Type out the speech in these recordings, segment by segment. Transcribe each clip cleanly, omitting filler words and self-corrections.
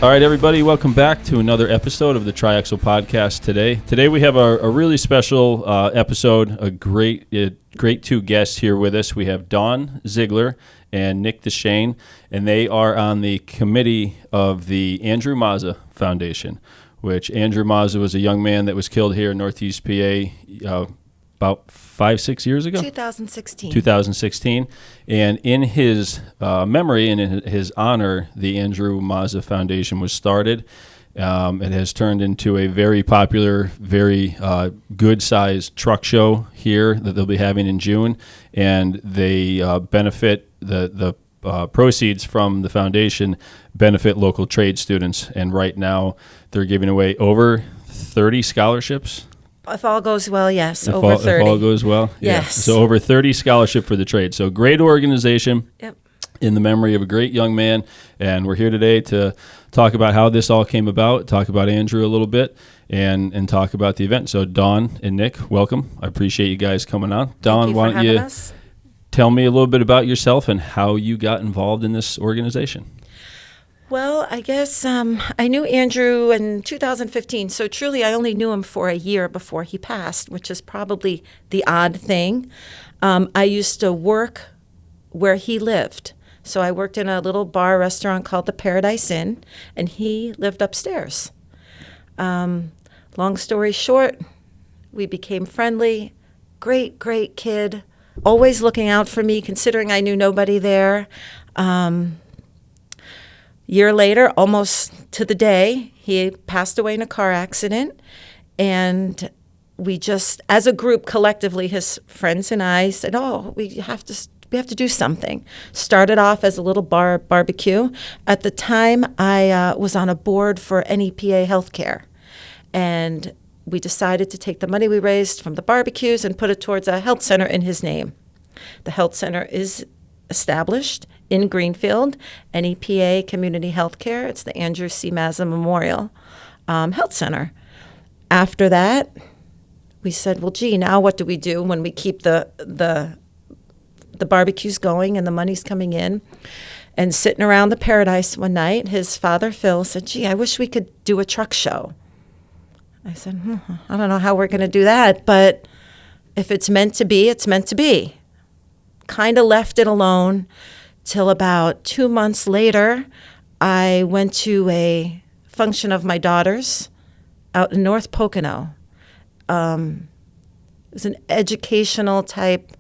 All right, everybody, welcome back to another episode of the Triaxle podcast today. Today we have a really special episode, a great two guests here with us. We have Dawn Ziegler and Nick Deschaine, and they are on the committee of the Andrew Mazza Foundation, which Andrew Mazza was a young man that was killed here in Northeast PA about 5-6 years ago? 2016. And in his memory and in his honor, the Andrew Mazza Foundation was started. It has turned into a very popular, very good-sized truck show here that they'll be having in June. And they benefit, the proceeds from the foundation benefit local trade students. And right now, they're giving away over 30 scholarships. If all goes well, yes, over 30. If all goes well, yes. So over 30 scholarship for the trade. So great organization. Yep. In the memory of a great young man. And we're here today to talk about how this all came about, talk about Andrew a little bit, and talk about the event. So Dawn and Nick, welcome. I appreciate you guys coming on. Dawn, why don't you tell me a little bit about yourself and how you got involved in this organization? Well, I guess I knew Andrew in 2015, so truly I only knew him for a year before he passed, which is probably the odd thing. I used to work where he lived. So I worked in a little bar restaurant called the Paradise Inn, and he lived upstairs. Long story short, we became friendly. Great kid, always looking out for me, considering I knew nobody there. Year later, almost to the day, he passed away in a car accident, and we just, as a group, collectively, his friends and I said, we have to do something. Started off as a little barbecue. At the time, I was on a board for NEPA Healthcare, and we decided to take the money we raised from the barbecues and put it towards a health center in his name. The health center is established in Greenfield, NEPA Community Healthcare. It's the Andrew C. Mazza Memorial Health Center. After that, we said, well, gee, now what do we do when we keep the barbecues going and the money's coming in? And sitting around the Paradise one night, his father, Phil, said, gee, I wish we could do a truck show. I said, I don't know how we're going to do that, but if it's meant to be, it's meant to be. Kind of left it alone till about 2 months later. I went to a function of my daughter's out in North Pocono. It was an educational type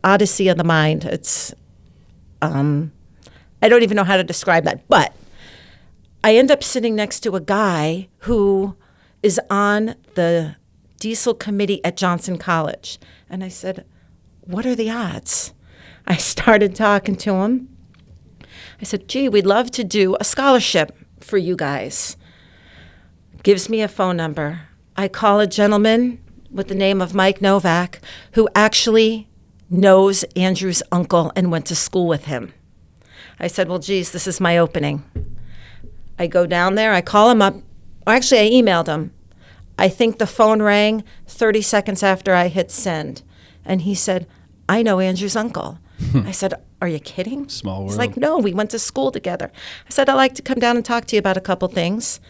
odyssey of the mind. It's I don't even know how to describe that, but I end up sitting next to a guy who is on the diesel committee at Johnson College. And I said, what are the odds? I started talking to him. I said, gee, we'd love to do a scholarship for you guys. Gives me a phone number. I call a gentleman with the name of Mike Novak, who actually knows Andrew's uncle and went to school with him. I said, well, geez, this is my opening. I go down there, I call him up. Actually, I emailed him. I think the phone rang 30 seconds after I hit send. And he said, I know Andrew's uncle. I said, are you kidding? Small world. He's like, no, we went to school together. I said, I'd like to come down and talk to you about a couple things.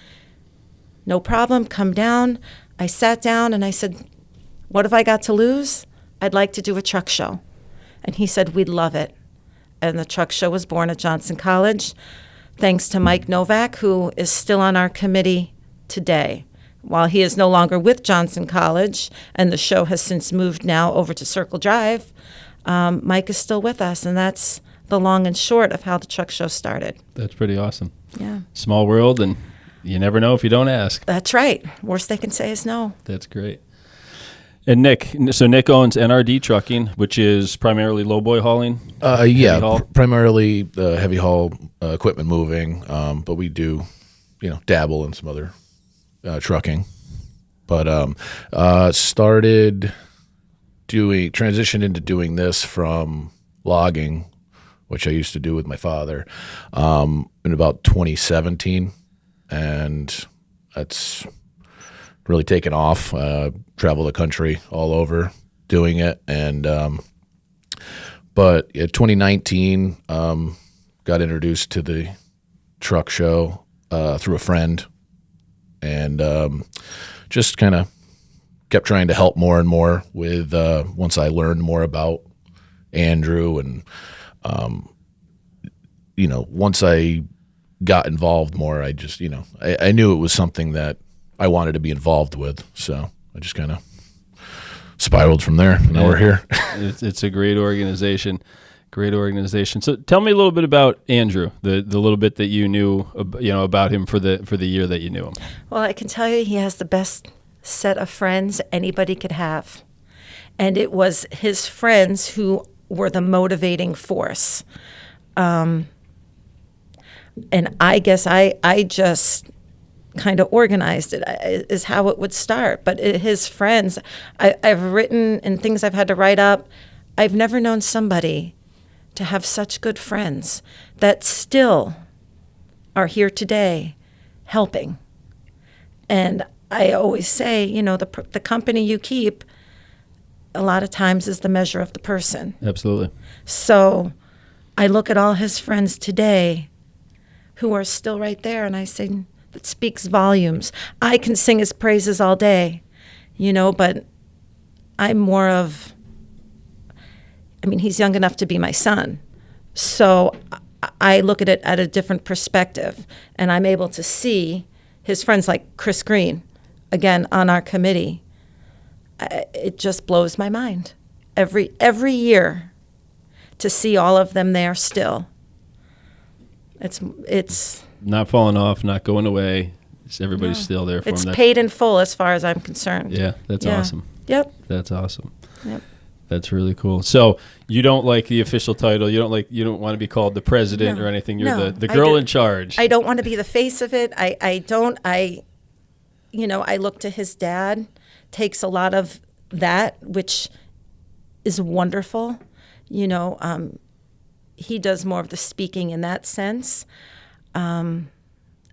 No problem, come down. I sat down and I said, what have I got to lose? I'd like to do a truck show. And he said, we'd love it. And the truck show was born at Johnson College, thanks to Mike Novak, who is still on our committee today. While he is no longer with Johnson College, and the show has since moved now over to Circle Drive, Mike is still with us, and that's the long and short of how the truck show started. That's pretty awesome. Yeah. Small world, and you never know if you don't ask. That's right. Worst they can say is no. That's great. And Nick owns NRD Trucking, which is primarily lowboy hauling? Primarily heavy haul equipment moving, but we do, dabble in some other trucking. But transitioned into doing this from logging, which I used to do with my father, in about 2017, and that's really taken off. Travel the country all over doing it, and but in 2019 got introduced to the truck show through a friend, and just kind of kept trying to help more and more with once I learned more about Andrew, and once I got involved more, I just I knew it was something that I wanted to be involved with, so I just kind of spiraled from there. Now we're here. It's a great organization. Great organization. So tell me a little bit about Andrew, the little bit that you knew about him for the year that you knew him. Well, I can tell you he has the best set of friends anybody could have. And it was his friends who were the motivating force. And I guess I just kind of organized it, is how it would start. But his friends, I've written, and things I've had to write up, I've never known somebody to have such good friends that still are here today helping. And I always say, the company you keep a lot of times is the measure of the person. Absolutely. So I look at all his friends today who are still right there, and I say, that speaks volumes. I can sing his praises all day, but I'm more of, he's young enough to be my son. So I look at it at a different perspective, and I'm able to see his friends like Chris Green, again, on our committee. It just blows my mind. Every year to see all of them there still. It's not falling off, not going away. Everybody's still there for him. It's paid in full as far as I'm concerned. Yeah, that's awesome. Yep. That's awesome. Yep. That's really cool. So you don't like the official title. You don't want to be called the president or anything. You're the girl in charge. I don't want to be the face of it. I look to his dad, takes a lot of that, which is wonderful. He does more of the speaking in that sense. And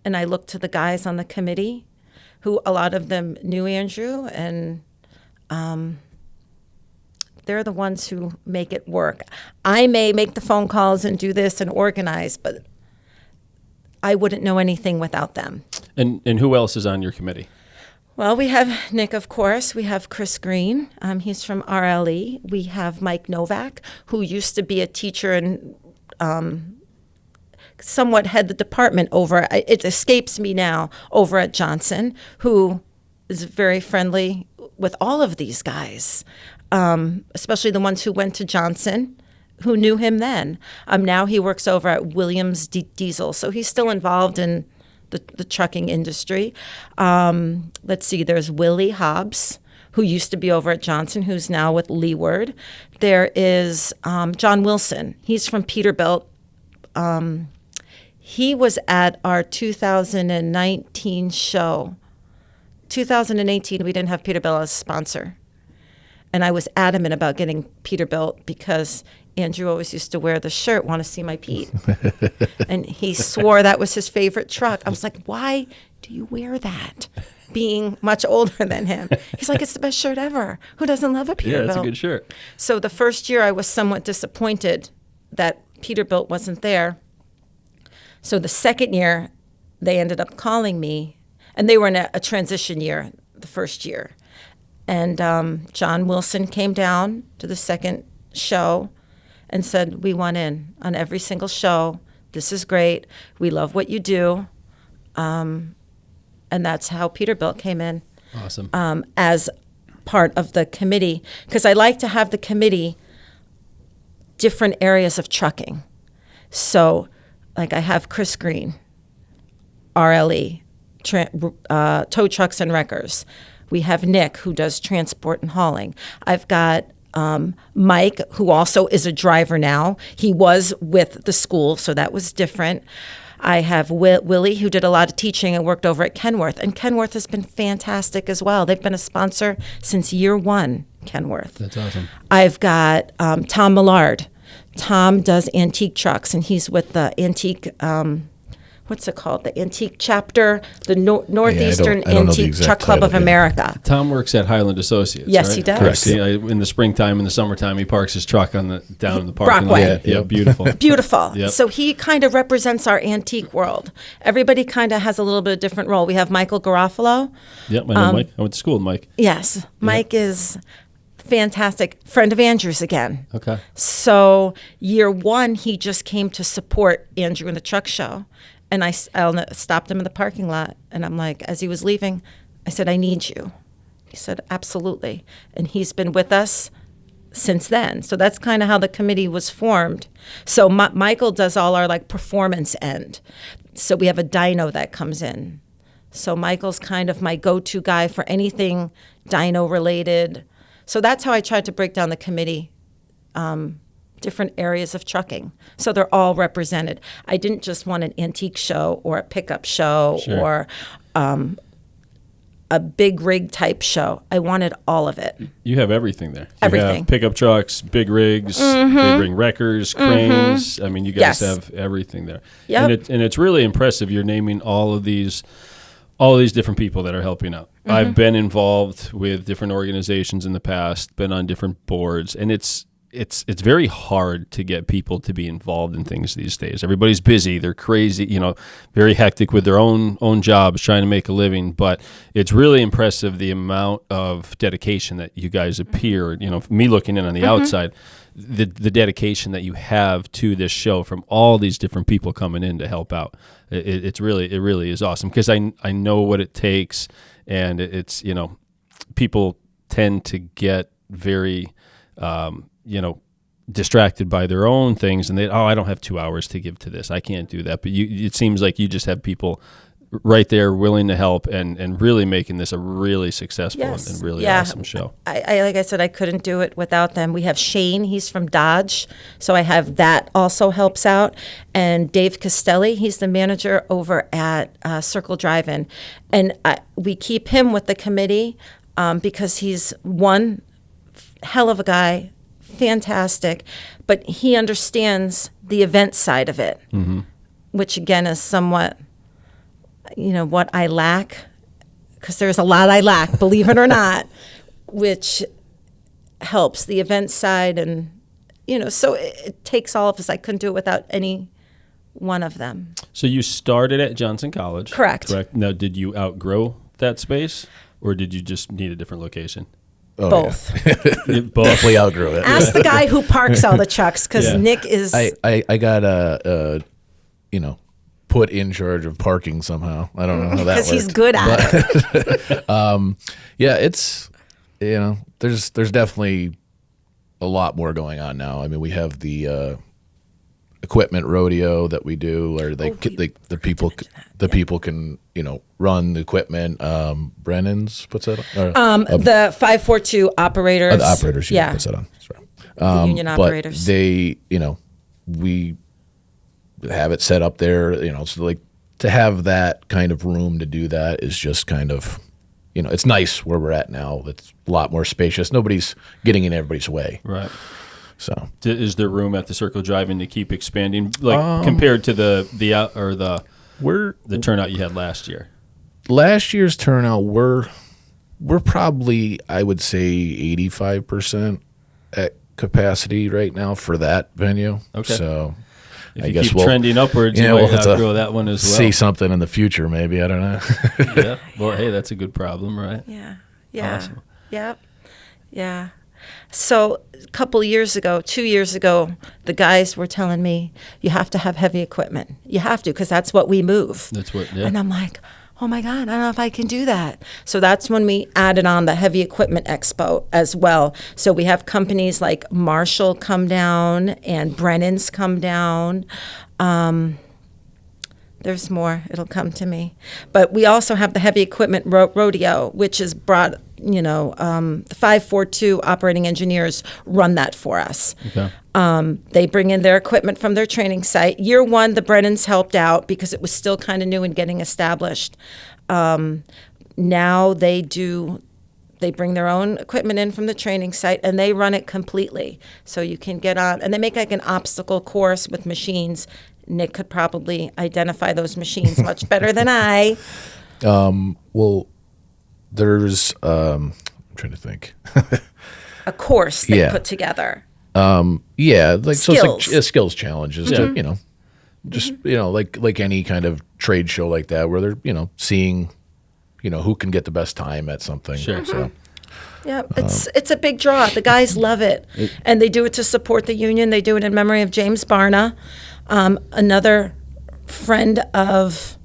I look to the guys on the committee, who a lot of them knew Andrew, and they're the ones who make it work. I may make the phone calls and do this and organize, but I wouldn't know anything without them. And who else is on your committee? Well, we have Nick, of course. We have Chris Green. He's from RLE. We have Mike Novak, who used to be a teacher and somewhat head the department over, it escapes me now, over at Johnson, who is very friendly with all of these guys, especially the ones who went to Johnson, who knew him then. Now he works over at Williams Diesel, so he's still involved in the trucking industry. Let's see, there's Willie Hobbs, who used to be over at Johnson, who's now with Leeward. There is John Wilson. He's from Peterbilt. He was at our 2019 show. 2018, we didn't have Peterbilt as a sponsor. And I was adamant about getting Peterbilt because Andrew always used to wear the shirt, "Want to see my Pete?" And he swore that was his favorite truck. I was like, why do you wear that? Being much older than him. He's like, it's the best shirt ever. Who doesn't love a Peterbilt? Yeah, that's a good shirt. So the first year I was somewhat disappointed that Peterbilt wasn't there. So the second year, they ended up calling me, and they were in a transition year the first year. And John Wilson came down to the second show and said, "We want in on every single show. This is great. We love what you do." And that's how Peterbilt came in. Awesome. As part of the committee, because I like to have the committee different areas of trucking. So, like I have Chris Green, RLE, tow trucks and wreckers. We have Nick, who does transport and hauling. I've got Mike, who also is a driver now. He was with the school, so that was different. I have Willie, who did a lot of teaching and worked over at Kenworth. And Kenworth has been fantastic as well. They've been a sponsor since year one, Kenworth. That's awesome. I've got Tom Millard. Tom does antique trucks, and he's with the antique, what's it called? The Antique Chapter, the Northeastern I don't know the Antique exact Truck Club title, of yeah. America. Tom works at Highland Associates. Yes, right? he does. Correct. See, in the springtime, in the summertime, he parks his truck down in the parking Brockway. lot. Yeah, beautiful. Beautiful. Yep. So he kind of represents our antique world. Everybody kind of has a little bit of different role. We have Michael Garofalo. Yep, I know Mike. I went to school with Mike. Yes, Mike is fantastic. Friend of Andrew's again. Okay. So year one, he just came to support Andrew in the truck show. And I stopped him in the parking lot. And I'm like, as he was leaving, I said, I need you. He said, absolutely. And he's been with us since then. So that's kind of how the committee was formed. So Michael does all our like performance end. So we have a dyno that comes in. So Michael's kind of my go-to guy for anything dyno related. So that's how I tried to break down the committee, different areas of trucking. So they're all represented. I didn't just want an antique show or a pickup show or a big rig type show. I wanted all of it. You have everything there. You Everything. have pickup trucks, big rigs, they bring wreckers, cranes. I mean, you guys have everything there. Yep. And it's really impressive. You're naming all of these different people that are helping out. I've been involved with different organizations in the past, been on different boards, and it's very hard to get people to be involved in things these days. Everybody's busy, they're crazy, very hectic with their own jobs, trying to make a living. But it's really impressive the amount of dedication that you guys appear. Me looking in on the outside, the dedication that you have to this show from all these different people coming in to help out. It really is awesome, because I know what it takes, and it's people tend to get very distracted by their own things, and I don't have 2 hours to give to this. I can't do that. But it seems like you just have people right there willing to help and really making this a really successful and really awesome show. I like I said, I couldn't do it without them. We have Shane, he's from Dodge, so I have that also helps out. And Dave Castelli, he's the manager over at Circle Drive-In. And we keep him with the committee because he's one hell of a guy, fantastic, but he understands the event side of it, which again is somewhat what I lack, because there's a lot I lack, believe it or not, which helps the event side. And so it takes all of us. I couldn't do it without any one of them. So you started at Johnson College. Correct. Now, did you outgrow that space, or did you just need a different location? Oh, Both. Yeah. Definitely outgrew it. Ask the guy who parks all the trucks, because Nick is. I got put in charge of parking somehow. I don't know how that worked. Because he's good at it. Yeah, it's there's definitely a lot more going on now. I mean, we have the equipment rodeo that we do, where the people can run the equipment. Brennan's puts that on. The 542 operators. The operators, yeah, puts that on. Sorry. The union but operators. They, we have it set up there. So like to have that kind of room to do that is just kind of, it's nice where we're at now. It's a lot more spacious. Nobody's getting in everybody's way. Right. So is there room at the Circle Drive-In to keep expanding, compared to the turnout you had last year? Last year's turnout, we're probably, I would say, 85% at capacity right now for that venue. Okay. So If I you guess keep we'll trending upwards, you might outgrow that one as well. See something in the future, maybe. I don't know. Yeah. Well, hey, that's a good problem, right? Yeah. Yeah. Awesome. Yep. Yeah. So a couple years ago, 2 years ago, the guys were telling me, you have to have heavy equipment. You have to, because that's what we move. That's what, yeah. And I'm like, oh my God, I don't know if I can do that. So that's when we added on the Heavy Equipment Expo as well. So we have companies like Marshall come down and Brennan's come down. There's more. It'll come to me. But we also have the Heavy Equipment Rodeo, which is brought, the 542 operating engineers run that for us. Okay. They bring in their equipment from their training site. Year one, the Brennans helped out because it was still kind of new and getting established. Now they bring their own equipment in from the training site and they run it completely. So you can get on, and they make like an obstacle course with machines. Nick could probably identify those machines much better than I. Well, there's I'm trying to think. A course they Yeah. put together. Yeah, like so it's like Skills. skills challenges to just like any kind of trade show like that where they're seeing who can get the best time at something. Sure. So Yeah, it's a big draw. The guys love it, and they do it to support the union. They do it in memory of James Barna, another friend of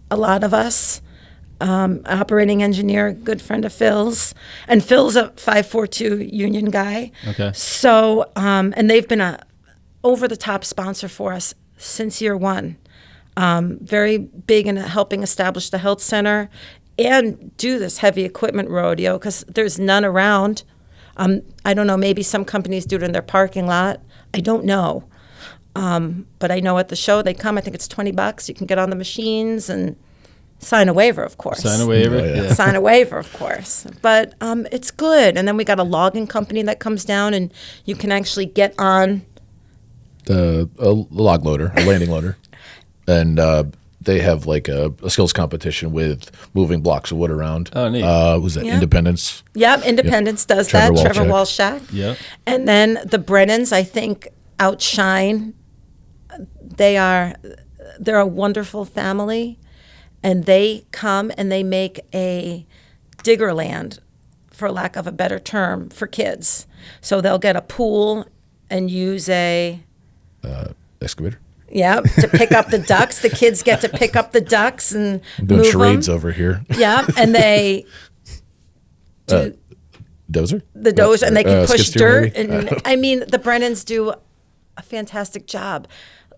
a lot of us, operating engineer, good friend of Phil's, and Phil's a 542 union guy. Okay. So, and they've been a over-the-top sponsor for us since year one. Very big in helping establish the health center and do this heavy equipment rodeo because there's none around. I don't know, maybe some companies do it in their parking lot. I don't know. But I know at the show they come, I think it's $20. You can get on the machines and sign a waiver, of course. Sign a waiver. Oh, yeah. Yeah. Sign a waiver, of course. But it's good. And then we got a logging company that comes down and you can actually get on. a log loader, a landing loader, and they have like a skills competition with moving blocks of wood around. Oh, neat. Was that Yeah. Independence? Yep, Independence does Trevor that. Trevor Walshak. Walshak. Yep. And then the Brennans, I think, outshine. They're a wonderful family, and they come and they make a Diggerland, for lack of a better term, for kids. So they'll get a pool and use a Excavator. to pick up the ducks. The kids get to pick up the ducks and I'm doing move charades them. over here. Yeah, and they do Dozer. the dozer, and they can skid push steer, dirt. maybe? And I mean, the Brennans do a fantastic job.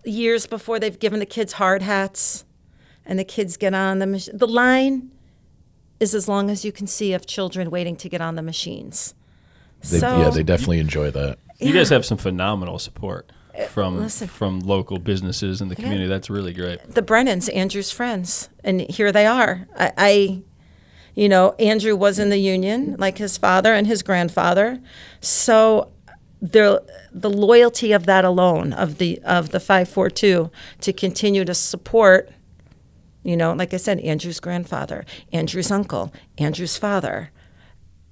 Years before, they've given the kids hard hats, and the kids get on the machine. The line is as long as you can see of children waiting to get on the machines. They definitely enjoy that. You guys have some phenomenal support listen. from local businesses in the community. That's really great. The Brennans, Andrew's friends, and here they are. Andrew was in the union like his father and his grandfather, so the loyalty of that alone of the 542 to continue to support, like I said, Andrew's grandfather, Andrew's uncle, Andrew's father,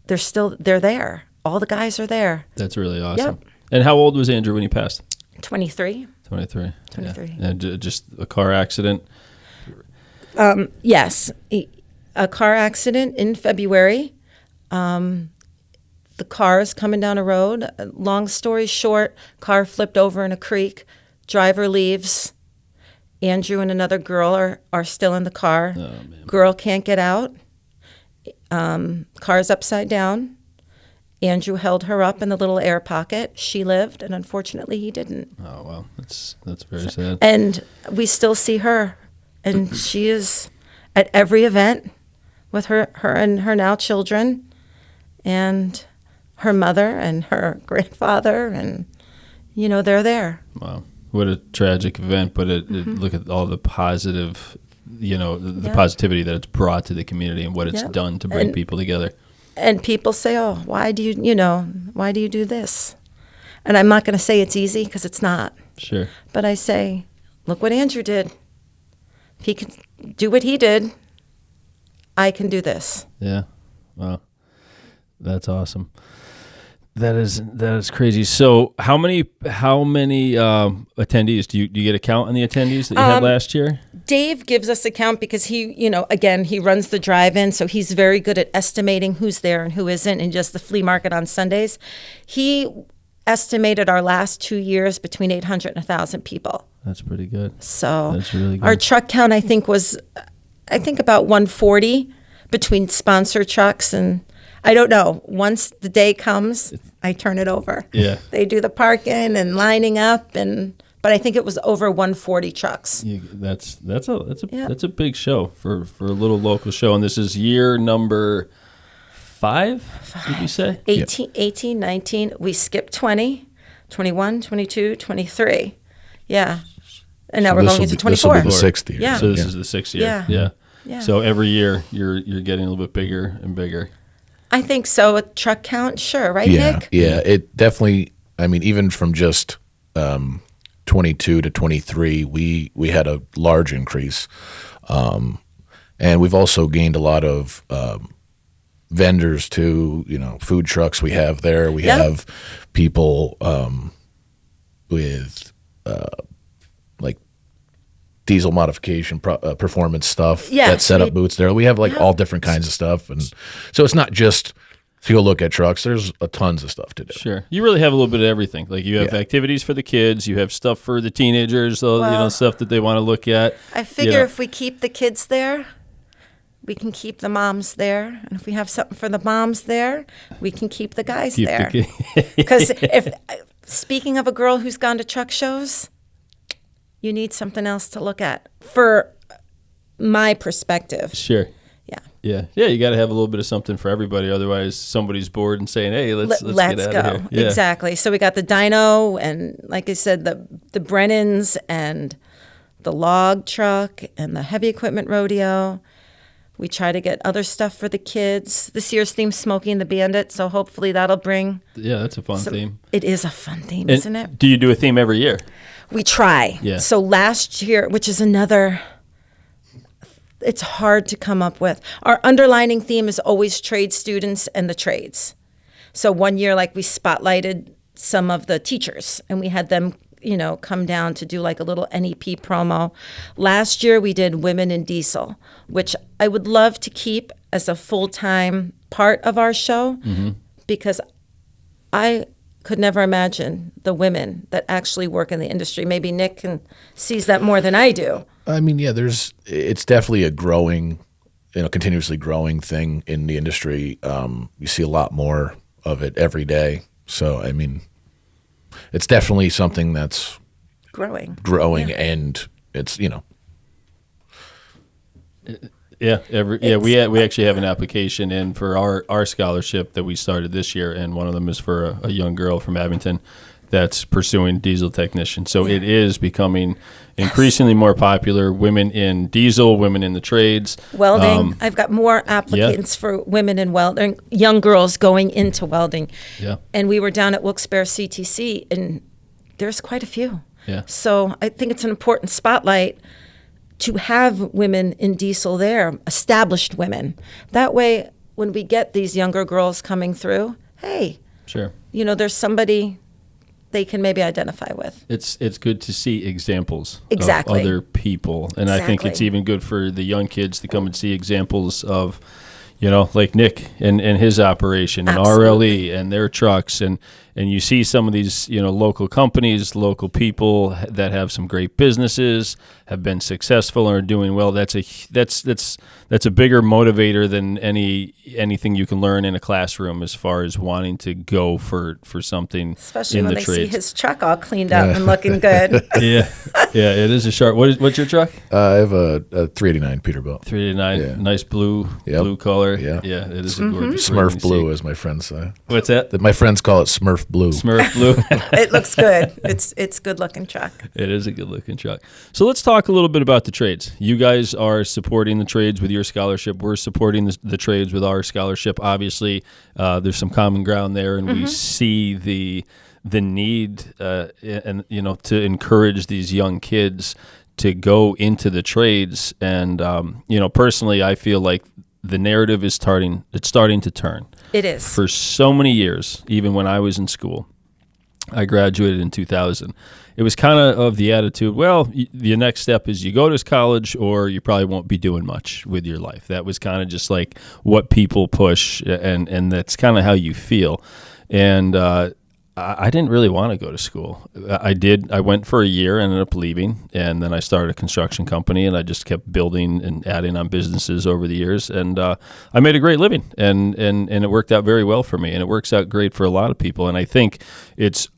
they're there. All the guys are there. That's really awesome. Yep. And how old was Andrew when he passed? 23. 23. 23. Yeah. And just a car accident. Yes, a car accident in February. The car is coming down a road. Long story short, car flipped over in a creek. Driver leaves. Andrew and another girl are still in the car. Oh, man. Girl can't get out. Car's upside down. Andrew held her up in the little air pocket. She lived, and unfortunately, he didn't. Oh, wow. That's very sad. And we still see her, and she is at every event with her and her now children, and her mother and her grandfather, and they're there. Wow. What a tragic event, but look at all the positive, the positivity that it's brought to the community and what it's done to bring people together. And people say, "Oh, why do you do this?" And I'm not going to say it's easy because it's not. Sure. But I say, look what Andrew did. If he can do what he did, I can do this. Yeah. Wow. That's awesome. That is crazy. So how many attendees do you get a count on the attendees that you had last year? Dave gives us a count because he, again, he runs the drive-in, so he's very good at estimating who's there and who isn't, and just the flea market on Sundays. He estimated our last 2 years between 800 and 1,000 people. That's pretty good. So That's really good. Our truck count, I think, was about 140 between sponsor trucks, and I don't know. Once the day comes, I turn it over. Yeah. They do the parking and lining up, but I think it was over 140 trucks. That's a big show for a little local show, and this is year number 5. Did you say? 18, 19. We skipped 20, 21, 22, 23. Yeah. And now we're going into 24. This will be the 6th year. Yeah. So this is the 6th year. Yeah. Yeah. So every year you're getting a little bit bigger and bigger. I think so. A truck count, sure, right, Yeah, Nick? yeah. It definitely. I mean, even from just 22 to 23, we had a large increase. And we've also gained a lot of vendors too, food trucks we have there. We have people with like diesel modification performance stuff that set up booths there. We have like all different kinds of stuff. And so it's not just if you go look at trucks, there's tons of stuff to do. Sure. You really have a little bit of everything. Like you have activities for the kids, you have stuff for the teenagers, stuff that they want to look at. I figure if we keep the kids there, we can keep the moms there. And if we have something for the moms there, we can keep the guys there. Because speaking of a girl who's gone to truck shows, you need something else to look at for my perspective. Sure. Yeah. Yeah, you got to have a little bit of something for everybody. Otherwise, somebody's bored and saying, hey, let's get out go. of here. Yeah. Exactly. So we got the dyno and, like I said, the Brennans and the log truck and the heavy equipment rodeo. We try to get other stuff for the kids. This year's theme's Smokey and the Bandit, so hopefully that'll bring... Yeah, that's a fun theme. It is a fun theme, isn't it? Do you do a theme every year? We try. Yeah. So last year, which is another... It's hard to come up with. Our underlining theme is always trade students and the trades. So one year, like, we spotlighted some of the teachers, and we had them, come down to do like a little NEP promo. Last year, we did Women in Diesel, which I would love to keep as a full-time part of our show, because I could never imagine the women that actually work in the industry. Maybe Nick sees that more than I do. I mean, yeah, it's definitely a growing, continuously growing thing in the industry. You see a lot more of it every day. So, I mean, it's definitely something that's growing, and it's, we actually have an application in for our scholarship that we started this year, and one of them is for a young girl from Abington that's pursuing diesel technician. So it is becoming increasingly more popular. Women in diesel, women in the trades. Welding. I've got more applicants for women in welding, young girls going into welding. Yeah. And we were down at Wilkes-Barre CTC, and there's quite a few. Yeah. So I think it's an important spotlight to have women in diesel there, established women. That way, when we get these younger girls coming through, hey, sure, there's somebody they can maybe identify with. It's good to see examples of Exactly. other people. And I think it's even good for the young kids to come and see examples of, like Nick and his operation and Absolutely. RLE and their trucks. And you see some of these, local companies, local people that have some great businesses, have been successful or are doing well. That's a bigger motivator than anything you can learn in a classroom as far as wanting to go for something. Especially in when the they trades. see his truck all cleaned up and looking good. Yeah, it is a sharp. What's your truck? I have a 389 Peterbilt. 389, Yeah. Nice blue color. Yeah. It is a gorgeous. Smurf blue, as my friends say. What's that? My friends call it Smurf blue. Smurf blue. It looks good. It's good looking truck. It is a good looking truck. So let's talk a little bit about the trades. You guys are supporting the trades with your scholarship. We're supporting the trades with our scholarship. Obviously, there's some common ground there, and we see the need and to encourage these young kids to go into the trades. And personally, I feel like the narrative is starting to turn. It is. For so many years, even when I was in school, I graduated in 2000. It was kind of the attitude, well, the next step is you go to college or you probably won't be doing much with your life. That was kind of just like what people push, and that's kind of how you feel. And I didn't really want to go to school. I went for a year, ended up leaving, and then I started a construction company, and I just kept building and adding on businesses over the years. And I made a great living, and it worked out very well for me, and it works out great for a lot of people. And I think it's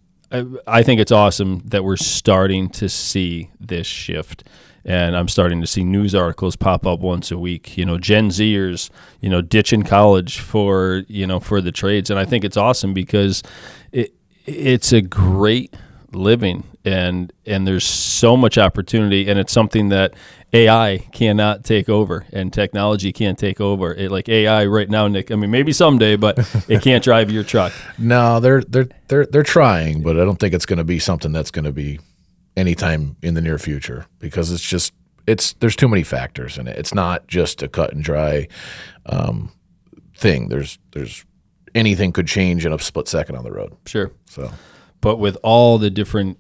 awesome that we're starting to see this shift. And I'm starting to see news articles pop up once a week. Gen Zers, ditching college for the trades, and I think it's awesome because it's a great living, and there's so much opportunity, and it's something that AI cannot take over, and technology can't take over. Like AI right now, Nick. I mean, maybe someday, but it can't drive your truck. No, they're trying, but I don't think it's going to be something that's going to be anytime in the near future, because there's too many factors in it. It's not just a cut and dry thing. There's anything could change in a split second on the road. Sure. So, but with all the different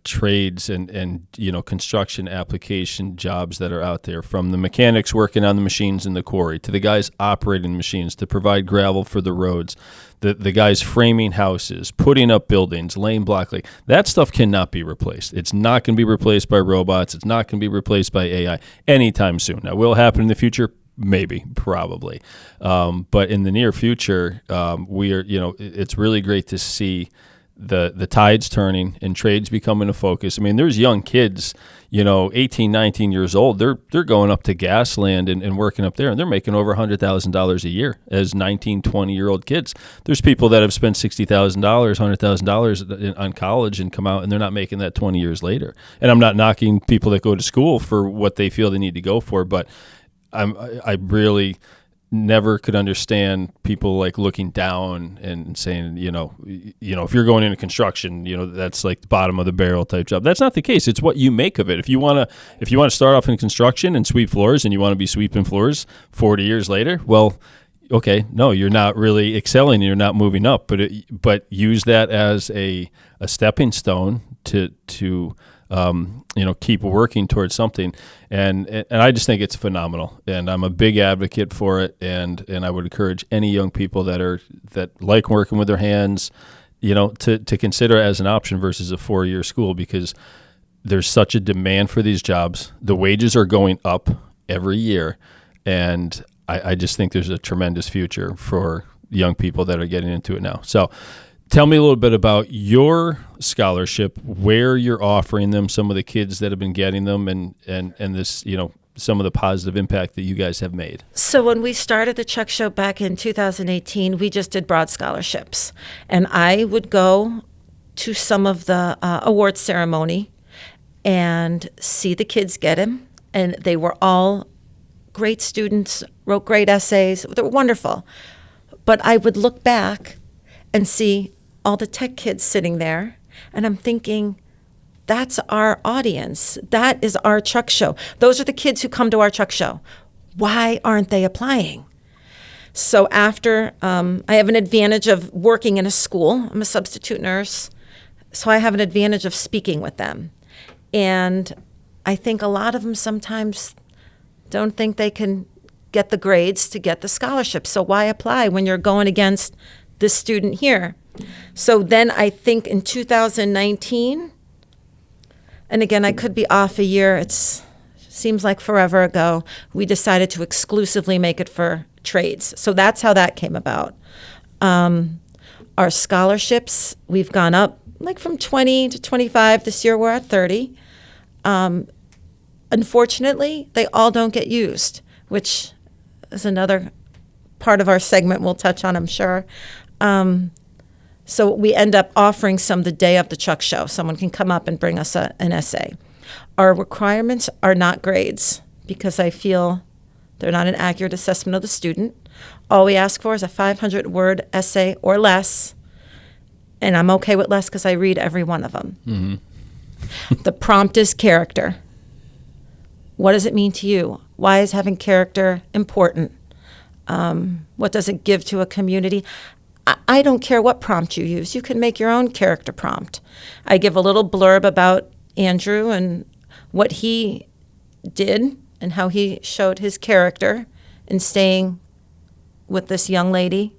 trades and construction application jobs that are out there, from the mechanics working on the machines in the quarry to the guys operating machines to provide gravel for the roads, the guys framing houses, putting up buildings, laying block, like that stuff cannot be replaced. It's not going to be replaced by robots. It's not going to be replaced by AI anytime soon. Now, will it happen in the future? Maybe, probably. But in the near future, it's really great to see the tides turning and trades becoming a focus. I mean, there's young kids, 18, 19 years old. They're going up to Gasland and working up there, and they're making over $100,000 a year as 19, 20-year-old kids. There's people that have spent $60,000, $100,000 on college and come out, and they're not making that 20 years later. And I'm not knocking people that go to school for what they feel they need to go for, but I really never could understand people like looking down and saying, if you're going into construction, that's like the bottom of the barrel type job. That's not the case. It's what you make of it. If you want to start off in construction and sweep floors and you want to be sweeping floors 40 years later, well, okay, no, you're not really excelling. You're not moving up, but use that as a stepping stone to keep working towards something. And I just think it's phenomenal, and I'm a big advocate for it. And I would encourage any young people that like working with their hands, to consider it as an option versus a 4-year school, because there's such a demand for these jobs. The wages are going up every year, and I just think there's a tremendous future for young people that are getting into it now. So tell me a little bit about your scholarship, where you're offering them, some of the kids that have been getting them, and this, some of the positive impact that you guys have made. So when we started the Chuck Show back in 2018, we just did broad scholarships. And I would go to some of the award ceremony and see the kids get them. And they were all great students, wrote great essays. They were wonderful. But I would look back and see all the tech kids sitting there, and I'm thinking, that's our audience. That is our Chuck Show. Those are the kids who come to our Chuck Show. Why aren't they applying? So after, I have an advantage of working in a school. I'm a substitute nurse, so I have an advantage of speaking with them. And I think a lot of them sometimes don't think they can get the grades to get the scholarship. So why apply when you're going against this student here? So then I think in 2019, and again, I could be off a year, it seems like forever ago, we decided to exclusively make it for trades. So that's how that came about. Our scholarships, we've gone up like from 20 to 25. This year we're at 30. Unfortunately, they all don't get used, which is another part of our segment we'll touch on, I'm sure. So we end up offering some the day of the Chuck Show. Someone can come up and bring us an essay. Our requirements are not grades, because I feel they're not an accurate assessment of the student. All we ask for is a 500-word essay or less, and I'm okay with less because I read every one of them. Mm-hmm. The prompt is character. What does it mean to you? Why is having character important? What does it give to a community? I don't care what prompt you use. You can make your own character prompt. I give a little blurb about Andrew and what he did and how he showed his character in staying with this young lady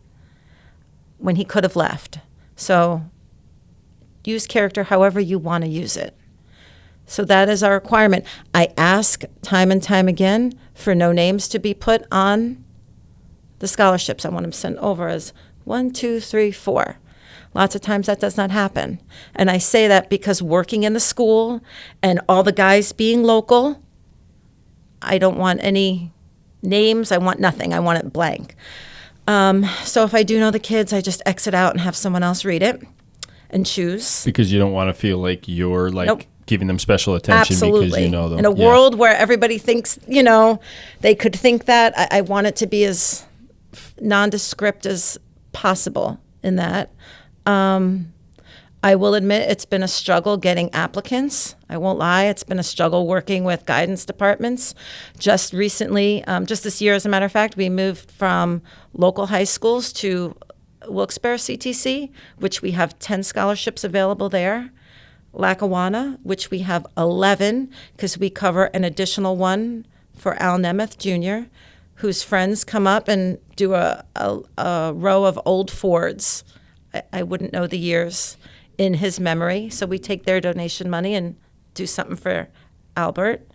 when he could have left. So use character however you want to use it. So that is our requirement. I ask time and time again for no names to be put on the scholarships. I want them sent over as 1, 2, 3, 4. Lots of times that does not happen. And I say that because working in the school and all the guys being local, I don't want any names. I want nothing. I want it blank. So if I do know the kids, I just exit out and have someone else read it and choose. Because you don't want to feel like you're like giving them special attention. Absolutely. Because you know them. In a world where everybody thinks, they could think that, I want it to be as nondescript as possible in that. I will admit it's been a struggle getting applicants. I won't lie. It's been a struggle working with guidance departments. Just recently, just this year, as a matter of fact, we moved from local high schools to Wilkes-Barre CTC, which we have 10 scholarships available there. Lackawanna, which we have 11, because we cover an additional one for Al Nemeth Jr., whose friends come up and do a row of old Fords. I wouldn't know the years in his memory. So we take their donation money and do something for Albert.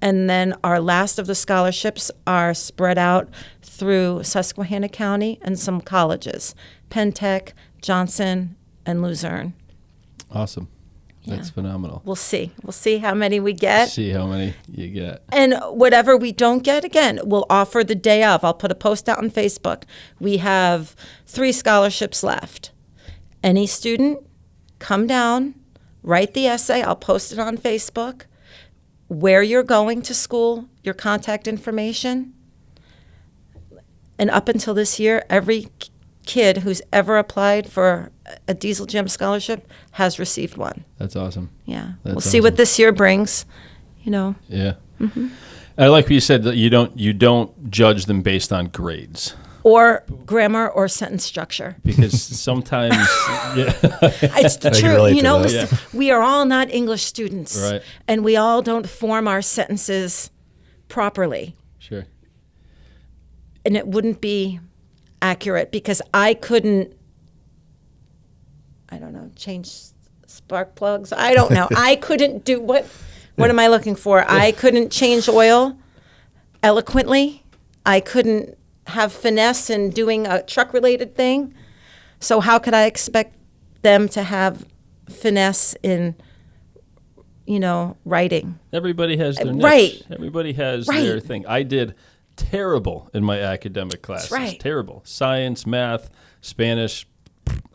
And then our last of the scholarships are spread out through Susquehanna County and some colleges, Penn Tech, Johnson, and Luzerne. Awesome. That's Yeah. phenomenal. We'll see. We'll see how many we get. See how many you get. And whatever we don't get, again, we'll offer the day of. I'll put a post out on Facebook. We have 3 scholarships left. Any student, come down, write the essay. I'll post it on Facebook. Where you're going to school, your contact information. And up until this year, every kid who's ever applied for a Diesel Jam scholarship has received one. That's awesome. Yeah. That's We'll see what awesome. this year brings, you know. Yeah. I like what you said, that you don't judge them based on grades, Or grammar or sentence structure. because sometimes It's the I can truth. relate You to know, that. Yeah. we are all not English students. Right. And we all don't form our sentences properly. Sure. And it wouldn't be accurate because I couldn't, I don't know, change spark plugs. I don't know. I couldn't do what am I looking for? I couldn't change oil eloquently. I couldn't have finesse in doing a truck related thing. So how could I expect them to have finesse in, you know, writing? Everybody has their niche. Right. Everybody has Right. their thing. I did terrible in my academic classes. right. Terrible. Science, math, Spanish.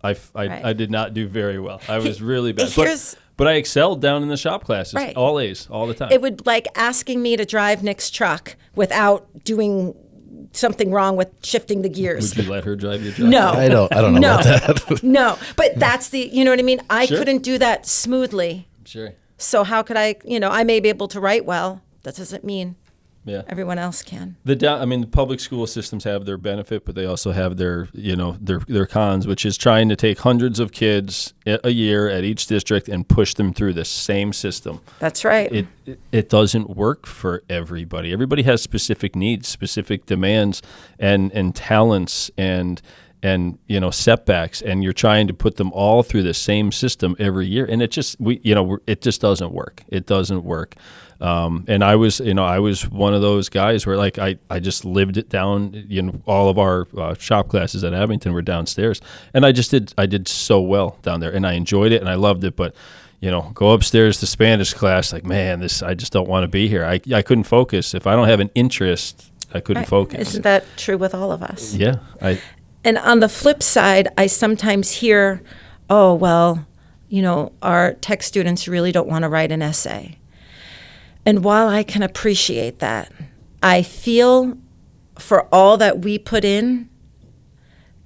I did not do very well. I was really bad. Here's- But I excelled down in the shop classes. Right. All A's, all the time. It would like asking me to drive Nick's truck without doing something wrong with shifting the gears. Would you let her drive your truck? No. I don't know No. about that. No, but that's the, you know what I mean? I Sure. couldn't do that smoothly. Sure. So how could I, you know, I may be able to write well. That doesn't mean Yeah. everyone else can. The public school systems have their benefit, but they also have their cons, which is trying to take hundreds of kids a year at each district and push them through the same system. That's right. It doesn't work for everybody. Everybody has specific needs, specific demands, and talents, and setbacks, and you're trying to put them all through the same system every year, and it just doesn't work. It doesn't work. And I was one of those guys where like I just lived it down. All of our shop classes at Abington were downstairs, and I did so well down there, and I enjoyed it and I loved it. But go upstairs to Spanish class, like, man, I just don't want to be here. I couldn't focus if I don't have an interest. I couldn't focus. Isn't that true with all of us? Yeah, And on the flip side, I sometimes hear, oh, well, our tech students really don't want to write an essay. And while I can appreciate that, I feel for all that we put in,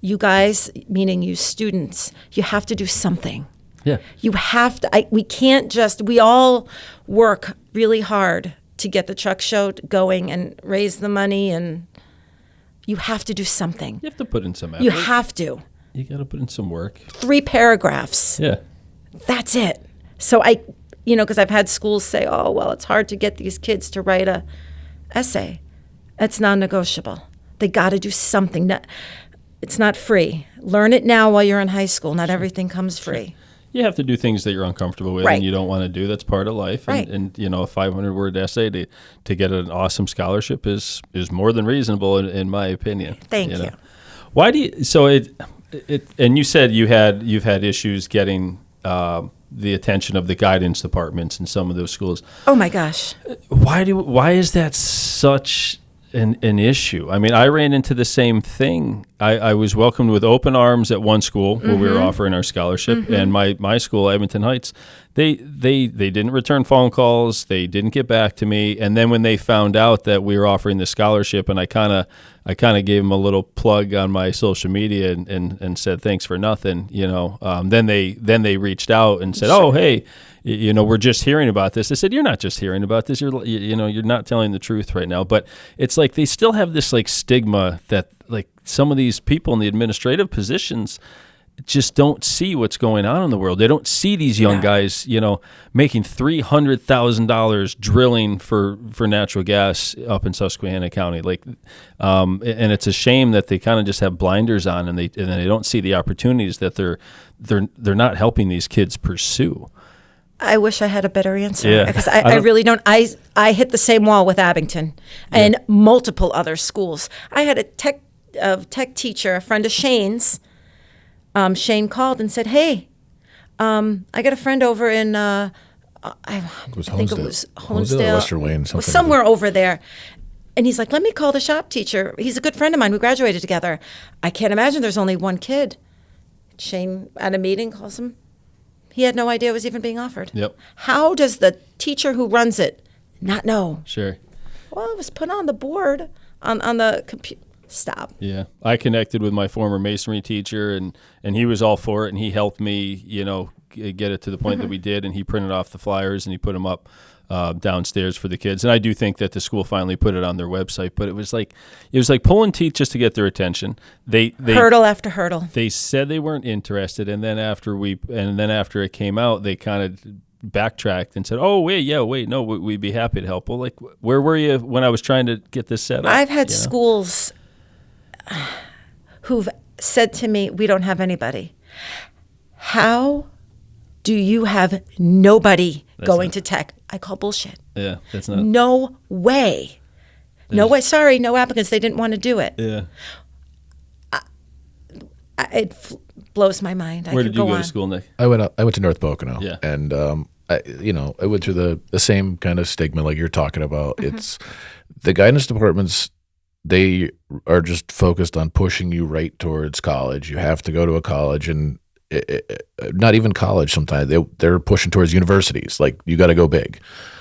you guys, meaning you students, you have to do something. yeah. You have to, we can't just, we all work really hard to get the truck show going and raise the money, and you have to do something. You have to put in some effort. You have to. You got to put in some work. 3 paragraphs. Yeah. That's it. So because I've had schools say, oh, well, it's hard to get these kids to write a essay. It's non-negotiable. They got to do something. It's not free. Learn it now while you're in high school. Not everything comes free. You have to do things that you're uncomfortable with Right. and you don't want to do. That's part of life. Right. And a 500-word essay to get an awesome scholarship is more than reasonable in my opinion. Thank you. Why do you? So and you said you've had issues getting the attention of the guidance departments in some of those schools. Oh my gosh. Why is that such an issue? I mean, I ran into the same thing. I was welcomed with open arms at one school where we were offering our scholarship, and my school, Abington Heights, they didn't return phone calls. They didn't get back to me. And then when they found out that we were offering the scholarship, and I kind of gave them a little plug on my social media and said thanks for nothing, then they reached out and said, oh, hey, we're just hearing about this. I said, you're not just hearing about this. You're not telling the truth right now. But it's like they still have this like stigma that like some of these people in the administrative positions just don't see what's going on in the world. They don't see these young guys, making $300,000 drilling for natural gas up in Susquehanna County. Like, and it's a shame that they kind of just have blinders on, and they don't see the opportunities that they're not helping these kids pursue. I wish I had a better answer because I really don't. I hit the same wall with Abington and multiple other schools. I had a tech teacher, a friend of Shane's. Shane called and said, "Hey, I got a friend over in I think it was Honesdale, Western Wayne, something somewhere over there." And he's like, "Let me call the shop teacher. He's a good friend of mine. We graduated together. I can't imagine there's only one kid." Shane at a meeting calls him. He had no idea it was even being offered. Yep. How does the teacher who runs it not know? Sure. Well, it was put on the board on the computer. Stop. Yeah. I connected with my former masonry teacher, and he was all for it, and he helped me, get it to the point that we did, and he printed off the flyers and he put them up downstairs for the kids. And I do think that the school finally put it on their website, but it was like pulling teeth just to get their attention. They hurdle after hurdle. They said they weren't interested, and then after it came out, they kind of backtracked and said, "Oh, wait, no, we'd be happy to help." Well, like, where were you when I was trying to get this set up? I've had schools who've said to me, "We don't have anybody." How do you have nobody going to tech? I call bullshit. Yeah, that's not. No way. No way. Sorry, no applicants. They didn't want to do it. Yeah. It blows my mind. Where did you go to school, Nick? I went to North Pocono. Yeah. And I went through the same kind of stigma like you're talking about. Mm-hmm. It's the guidance departments. They are just focused on pushing you right towards college. You have to go to a college, and not even college. Sometimes they're pushing towards universities. Like, you got to go big.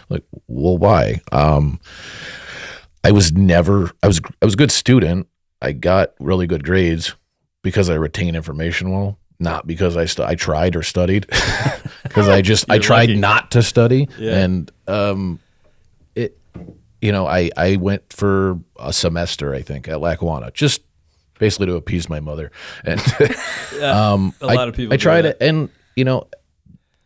Like, well, why? I was a good student. I got really good grades because I retained information well, not because I tried or studied. Because I tried lucky. not to study, Yeah. and I went for a semester, I think, at Lackawanna, just basically to appease my mother. And A lot of people I do tried that. it, and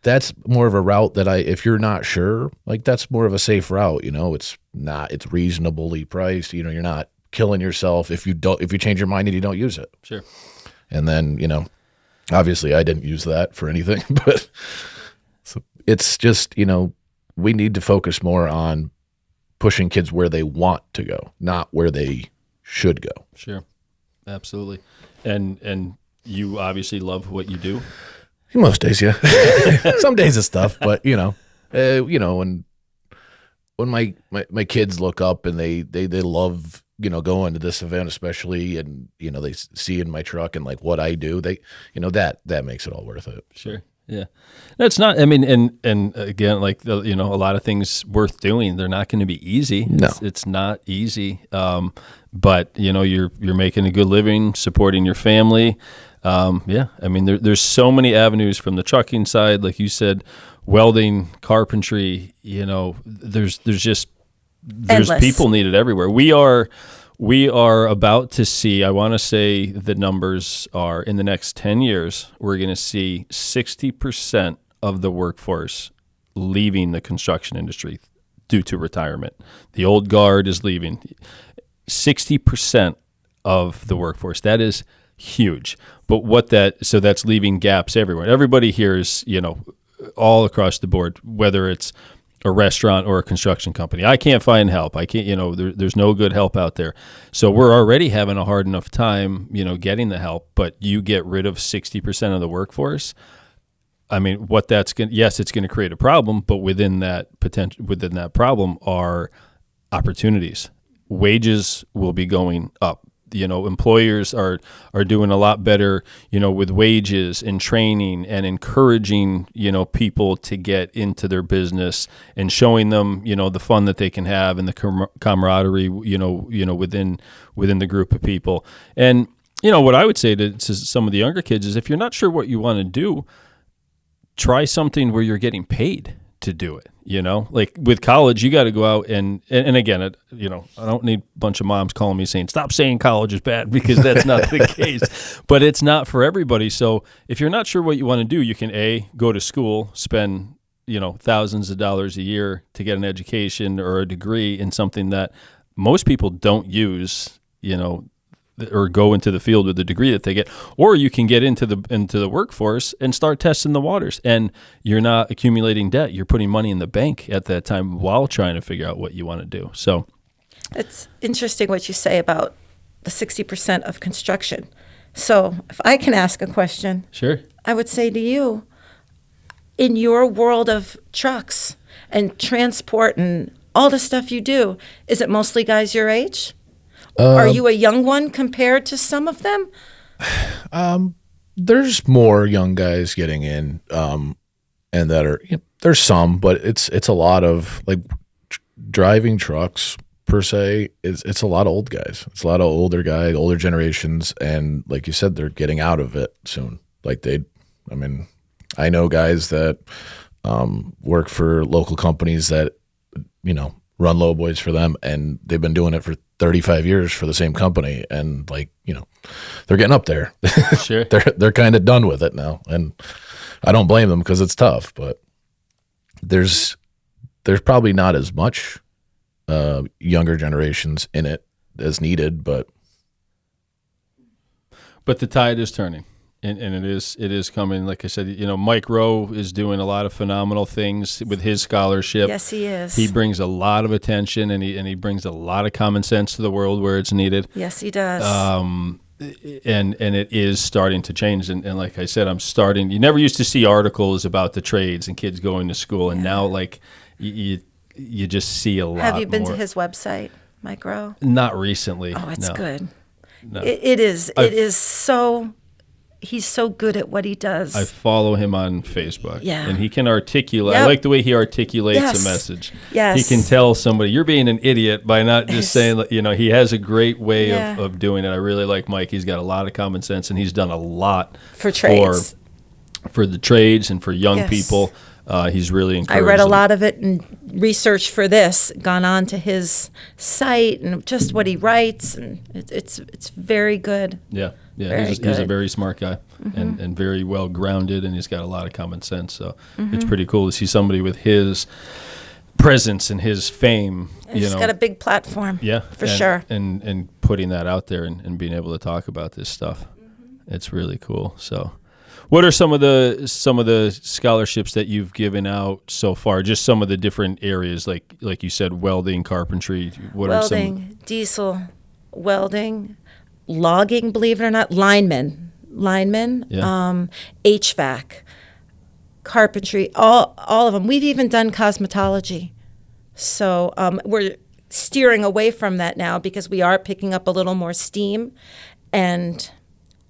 that's more of a route that if you're not sure, like, that's more of a safe route. It's reasonably priced. You're not killing yourself if you change your mind and you don't use it. Sure. And then, obviously I didn't use that for anything, but so it's just, we need to focus more on pushing kids where they want to go, not where they should go. Sure. Absolutely. And you obviously love what you do. Most days, yeah. Some days it's tough, but when my kids look up and they love, going to this event especially, and they see in my truck and like what I do, they that makes it all worth it. Sure. Yeah. That's not, I mean, and again, like, a lot of things worth doing, they're not going to be easy. No. It's not easy. But you're making a good living, supporting your family. Yeah. I mean, there's so many avenues from the trucking side, like you said, welding, carpentry, there's Endless. people needed everywhere. We are about to see, I want to say the numbers are, in the next 10 years, we're going to see 60% of the workforce leaving the construction industry due to retirement. The old guard is leaving. 60% of the workforce. That is huge. But so that's leaving gaps everywhere. Everybody here is, all across the board, whether it's a restaurant or a construction company. I can't find help. I can't, there's no good help out there. So we're already having a hard enough time, getting the help, but you get rid of 60% of the workforce. I mean, it's going to create a problem, but within that problem are opportunities. Wages will be going up employers are doing a lot better, with wages and training and encouraging, people to get into their business and showing them, the fun that they can have and the camaraderie, within the group of people. And, what I would say to some of the younger kids is if you're not sure what you want to do, try something where you're getting paid to do it. Like with college, you got to go out and again, I don't need a bunch of moms calling me saying, stop saying college is bad, because that's not the case, but it's not for everybody. So if you're not sure what you want to do, you can go to school, spend, thousands of dollars a year to get an education or a degree in something that most people don't use, or go into the field with the degree that they get, or you can get into the workforce and start testing the waters, and you're not accumulating debt. You're putting money in the bank at that time while trying to figure out what you want to do. So it's interesting what you say about the 60% of construction. So if I can ask a question, sure, I would say to you, in your world of trucks and transport and all the stuff you do, is it mostly guys your age? Are you a young one compared to some of them? There's more young guys getting in, and that are, there's some, but it's a lot of like driving trucks per se. It's a lot of old guys. It's a lot of older guys, older generations, and like you said, they're getting out of it soon. Like I know guys that work for local companies that run lowboys for them, and they've been doing it for 35 years for the same company, and they're getting up there. Sure. They're kind of done with it now, and I don't blame them because it's tough, but there's probably not as much younger generations in it as needed, but the tide is turning. And it is coming. Like I said, Mike Rowe is doing a lot of phenomenal things with his scholarship. Yes, he is. He brings a lot of attention, and he brings a lot of common sense to the world where it's needed. Yes, he does. And it is starting to change. And like I said, you never used to see articles about the trades and kids going to school, and now you just see a lot. Have you been more. to his website, Mike Rowe? Not recently. Oh, it's no. good. No. It is so. He's so good at what he does. I follow him on Facebook. Yeah. And he can articulate. Yep. I like the way he articulates Yes. a message. Yes. He can tell somebody, you're being an idiot by not just saying, he has a great way Yeah. of doing it. I really like Mike. He's got a lot of common sense, and he's done a lot for trades. For the trades and for young Yes. people. He's really I encouraged read a them. lot of it and researched for this, gone on to his site and just what he writes, and it's very good. Yeah. Very He's a good. very smart guy, and very well grounded, and he's got a lot of common sense. So it's pretty cool to see somebody with his presence and his fame. And he's got a big platform. Yeah, for sure. And putting that out there and being able to talk about this stuff, it's really cool. So, what are some of the scholarships that you've given out so far? Just some of the different areas, like you said, welding, carpentry. What are some? Welding, diesel, welding, logging. Believe it or not, linemen, Yeah. HVAC, carpentry. All of them. We've even done cosmetology. So we're steering away from that now because we are picking up a little more steam. And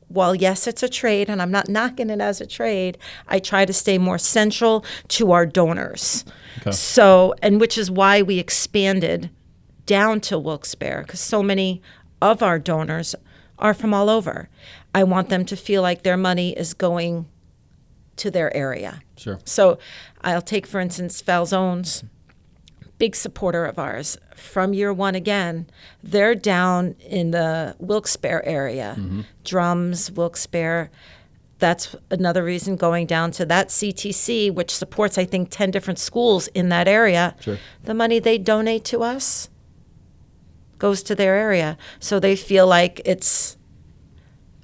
while, yes, it's a trade, and I'm not knocking it as a trade, I try to stay more central to our donors. Okay. So, and which is why we expanded down to Wilkes-Barre, because so many of our donors are from all over. I want them to feel like their money is going to their area. Sure. So I'll take, for instance, Falzone's, big supporter of ours from year one again. They're down in the Wilkes-Barre area. Drums, Wilkes-Barre. That's another reason going down to that CTC, which supports, I think, 10 different schools in that area. Sure. The money they donate to us goes to their area. So they feel like it's,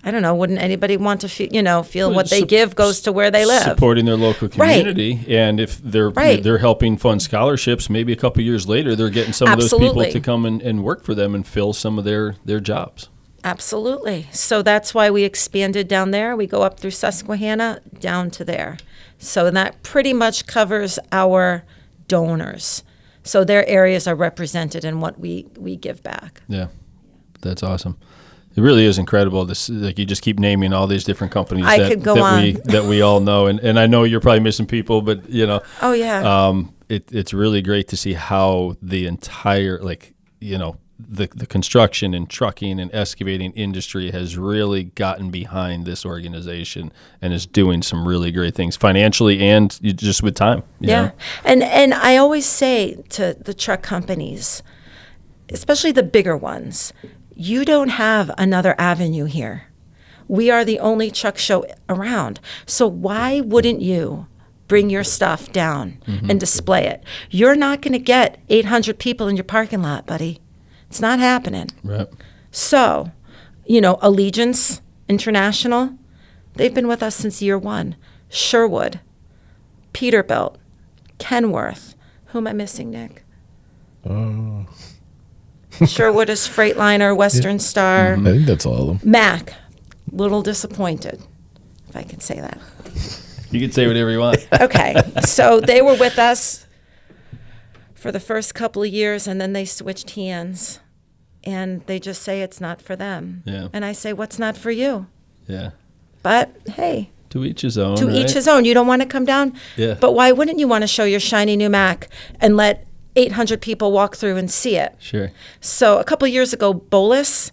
I don't know, wouldn't anybody want to feel Well, what they give goes to where they live? Supporting their local community, and if they're helping fund scholarships, maybe a couple years later they're getting some of those Absolutely. people to come and work for them and fill some of their jobs. Absolutely. So that's why we expanded down there. We go up through Susquehanna down to there. So that pretty much covers our donors. So their areas are represented in what we give back. Yeah, that's awesome. It really is incredible. This, like, you just keep naming all these different companies I could go on. that we all know, and I know you're probably missing people, but Oh, yeah. it's really great to see how the entire, like, the construction and trucking and excavating industry has really gotten behind this organization and is doing some really great things financially and just with time. you know? And I always say to the truck companies, especially the bigger ones, you don't have another avenue here. We are the only truck show around. So why wouldn't you bring your stuff down and display it? You're not going to get 800 people in your parking lot, buddy. It's not happening. Right. So, Allegiance International, they've been with us since year one. Sherwood, Peterbilt, Kenworth. Who am I missing, Nick? Sherwood is Freightliner, Western Star. I think that's all of them. Mac, little disappointed, if I can say that. You can say whatever you want. Okay, so they were with us for the first couple of years, and then they switched hands, and they just say it's not for them. Yeah. And I say, what's not for you? Yeah. But, hey, To each his own. to right? each his own. You don't want to come down? Yeah. But why wouldn't you want to show your shiny new Mac and let 800 people walk through and see it? Sure. So a couple of years ago, Bolus,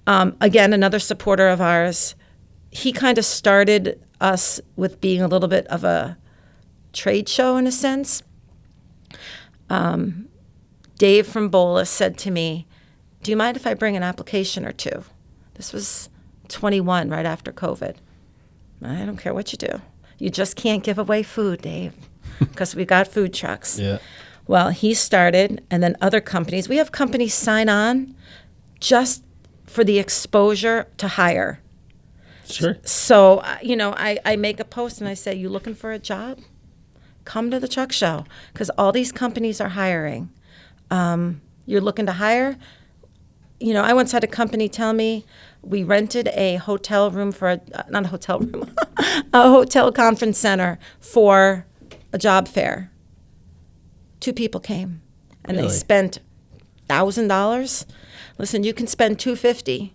again, another supporter of ours, he kind of started us with being a little bit of a trade show in a sense. Dave from Bolus said to me, do you mind if I bring an application or two? This was 21, right after COVID. I don't care what you do. You just can't give away food, Dave, because we got food trucks. Yeah. Well, he started, and then other companies. We have companies sign on just for the exposure to hire. Sure. So, I make a post and I say, you looking for a job? Come to the truck show, because all these companies are hiring. You're looking to hire? I once had a company tell me we rented a hotel room not a hotel room, a hotel conference center for a job fair. 2 people came, and Really? they spent $1,000. Listen, you can spend $250.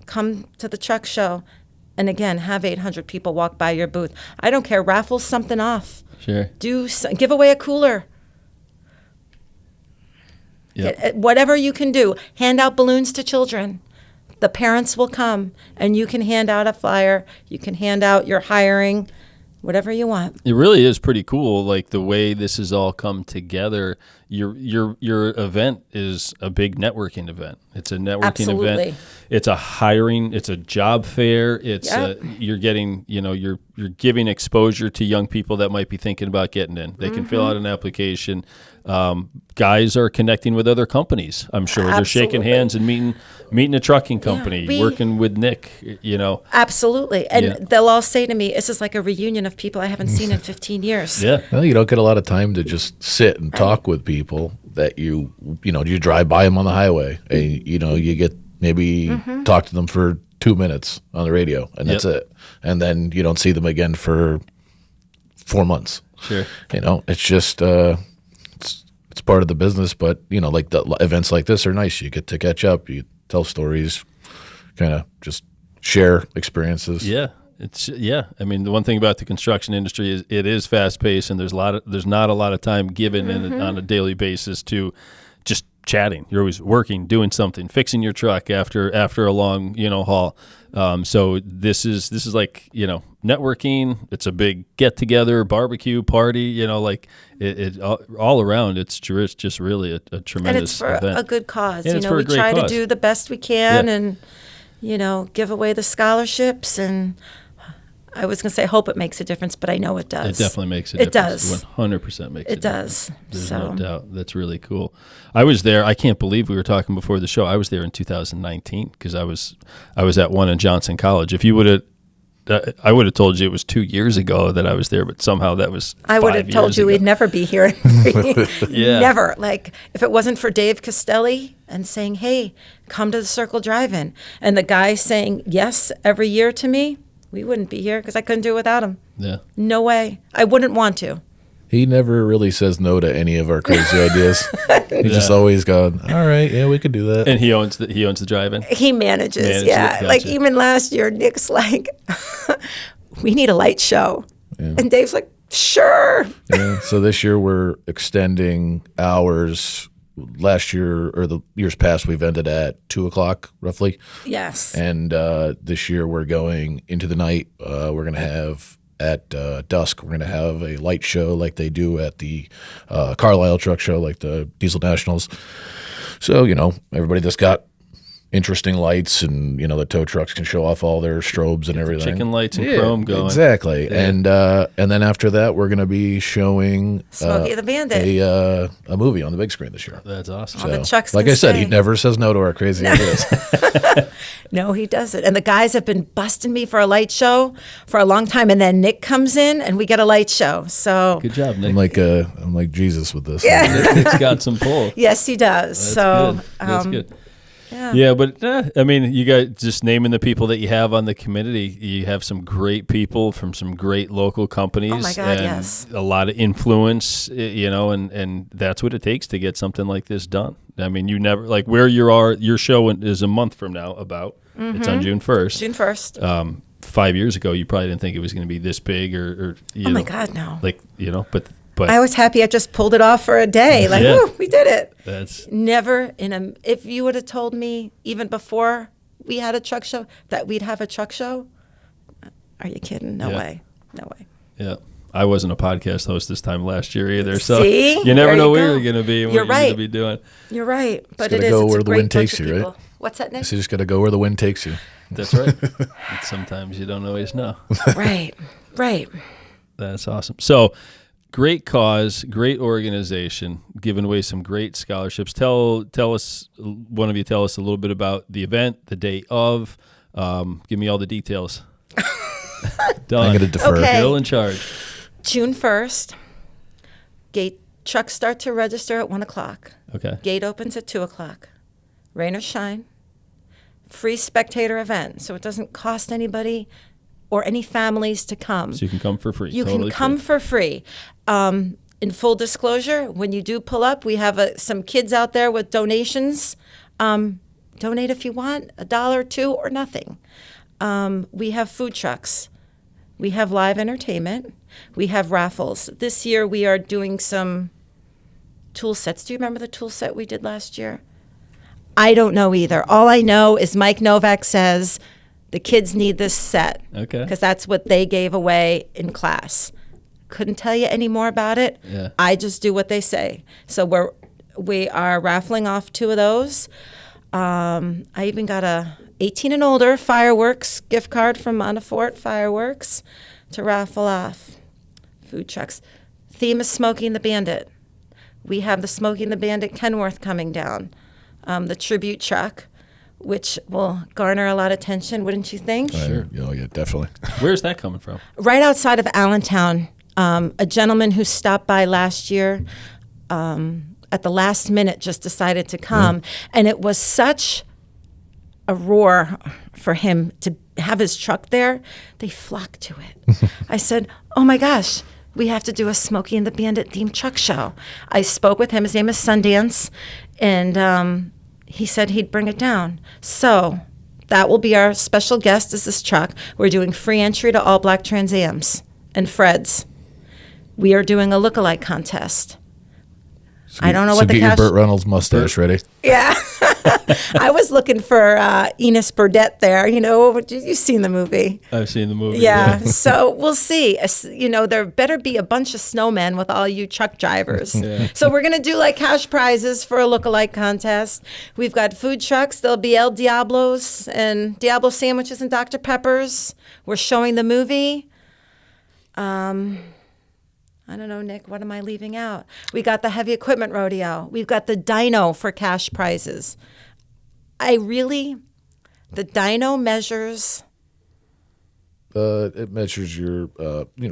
Come to the truck show, and again, have 800 people walk by your booth. I don't care. Raffle something off. Sure. Give away a cooler. Yep. Whatever you can do. Hand out balloons to children. The parents will come, and you can hand out a flyer. You can hand out your hiring, whatever you want. It really is pretty cool, like the way this has all come together. Your event is a big networking event. It's a networking Absolutely. event. It's a hiring. It's a job fair. It's Yep. You're getting, you're giving exposure to young people that might be thinking about getting in. They can fill out an application. Guys are connecting with other companies. I'm sure they're shaking Absolutely. hands and meeting a trucking company, we- working with Nick. Absolutely. And Yeah. they'll all say to me, this is like a reunion of people I haven't seen in 15 years. Yeah. Well, you don't get a lot of time to just sit and talk with people that you drive by them on the highway, and you get maybe talk to them for 2 minutes on the radio, and that's Yep. it. And then you don't see them again for 4 months. Sure. It's just it's part of the business, but like the events like this are nice. You get to catch up, you tell stories, kind of just share experiences. Yeah. I mean, the one thing about the construction industry is it is fast paced, and there's not a lot of time given on a daily basis to just chatting. You're always working, doing something, fixing your truck after a long haul. So this is like networking. It's a big get together, barbecue party. Like it all around. It's just really a tremendous And it's for event. a good cause. And it's for a We great try to cause. do the best we can Yeah. and, give away the scholarships. And I was going to say, hope it makes a difference, but I know it does. It definitely makes a It difference. does. 100% makes a It difference. does. There's So- no doubt. That's really cool. I was there. I can't believe we were talking before the show. I was there in 2019 because I was at one in Johnson College. If you would have, I would have told you it was 2 years ago that I was there, but somehow that was I would 5 have told years you ago. we'd never be here. Yeah. Never. Like, if it wasn't for Dave Costelli and saying, hey, come to the Circle Drive-In, and the guy saying yes every year to me, we wouldn't be here because I couldn't do it without him. Yeah. No way. I wouldn't want to. He never really says no to any of our crazy ideas. He's just always gone, all right, yeah, we could do that. And he owns the drive-in. He manages, Manages yeah. it, gotcha. Like even last year, Nick's like, we need a light show. Yeah. And Dave's like, sure. Yeah, so this year we're extending hours. Last year or the years past, we've ended at 2:00 roughly. Yes. And this year we're going into the night. We're going to have at dusk, we're going to have a light show like they do at the Carlisle Truck Show, like the Diesel Nationals. So, everybody that's got interesting lights and, the tow trucks can show off all their strobes and everything. Chicken lights and chrome going. Exactly. Yeah. And then after that, we're going to be showing Smokey the Bandit. a movie on the big screen this year. That's awesome. All the trucks like can I said, stay. he never says no to our crazy ideas. No, he doesn't. And the guys have been busting me for a light show for a long time. And then Nick comes in and we get a light show. So Good job, Nick. I'm like Jesus with this. Nick's got some pull. yes, he does. That's so good. That's good. Yeah. But I mean, you guys just naming the people that you have on the committee. You have some great people from some great local companies. Oh my God, and yes. a lot of influence, and that's what it takes to get something like this done. I mean, you never like where you are. Your show is a month from now. It's on June 1st. June 1st. 5 years ago, you probably didn't think it was going to be this big, or Oh my God, no. like but I was happy I just pulled it off for a day. Like, Yeah. woo, we did it. that's Never if you would have told me even before we had a truck show that we'd have a truck show, are you kidding? No Yeah. way. No way. yeah. I wasn't a podcast host this time last year either, so See? you never There know you where go. you're going to be and You're what you're going right. to be doing. You're right. But gotta it is. go It's where a the great wind bunch takes of you, right? people. What's that, Nick? So you just got to go where the wind takes you. That's right. And sometimes you don't always know. Right. Right. That's awesome. So, great cause, great organization, giving away some great scholarships. Tell us, one of you, tell us a little bit about the event, the day of. Give me all the details. Done. I'm going to defer. Okay. Bill in charge. June 1st. Gate trucks start to register at 1:00. Okay. Gate opens at 2:00. Rain or shine. Free spectator event, so it doesn't cost anybody or any families to come. So you can come for free. You Totally can come free. for free. In full disclosure, when you do pull up, we have some kids out there with donations. Donate if you want, $1 or $2 or nothing. We have food trucks. We have live entertainment. We have raffles. This year we are doing some tool sets. Do you remember the tool set we did last year? I don't know either. All I know is Mike Novak says the kids need this set. Okay. Because that's what they gave away in class. Couldn't tell you any more about it. Yeah. I just do what they say. So we are raffling off 2 of those. I even got a 18 and older fireworks gift card from Montefort Fireworks to raffle off. Food trucks. Theme is Smoking the Bandit. We have the Smoking the Bandit Kenworth coming down, the tribute truck, which will garner a lot of attention, wouldn't you think? Sure. Oh, yeah, definitely. Where's that coming from? Right outside of Allentown, a gentleman who stopped by last year at the last minute just decided to come. And it was such a roar for him to have his truck there. They flocked to it. I said, oh my gosh, we have to do a Smokey and the Bandit themed truck show. I spoke with him. His name is Sundance. And he said he'd bring it down. So that will be our special guest is this truck. We're doing free entry to all black Trans Ams and Freds. We are doing a lookalike contest. I don't know what the get your cash... Burt Reynolds mustache ready. Yeah. I was looking for Enos Burdett there. You've seen the movie. I've seen the movie. Yeah. So we'll see. There better be a bunch of snowmen with all you truck drivers. Yeah. So we're going to do like cash prizes for a lookalike contest. We've got food trucks. There'll be El Diablos and Diablo sandwiches and Dr. Peppers. We're showing the movie. I don't know, Nick, what am I leaving out? We got the heavy equipment rodeo. We've got the dyno for cash prizes. The dyno measures. It measures your,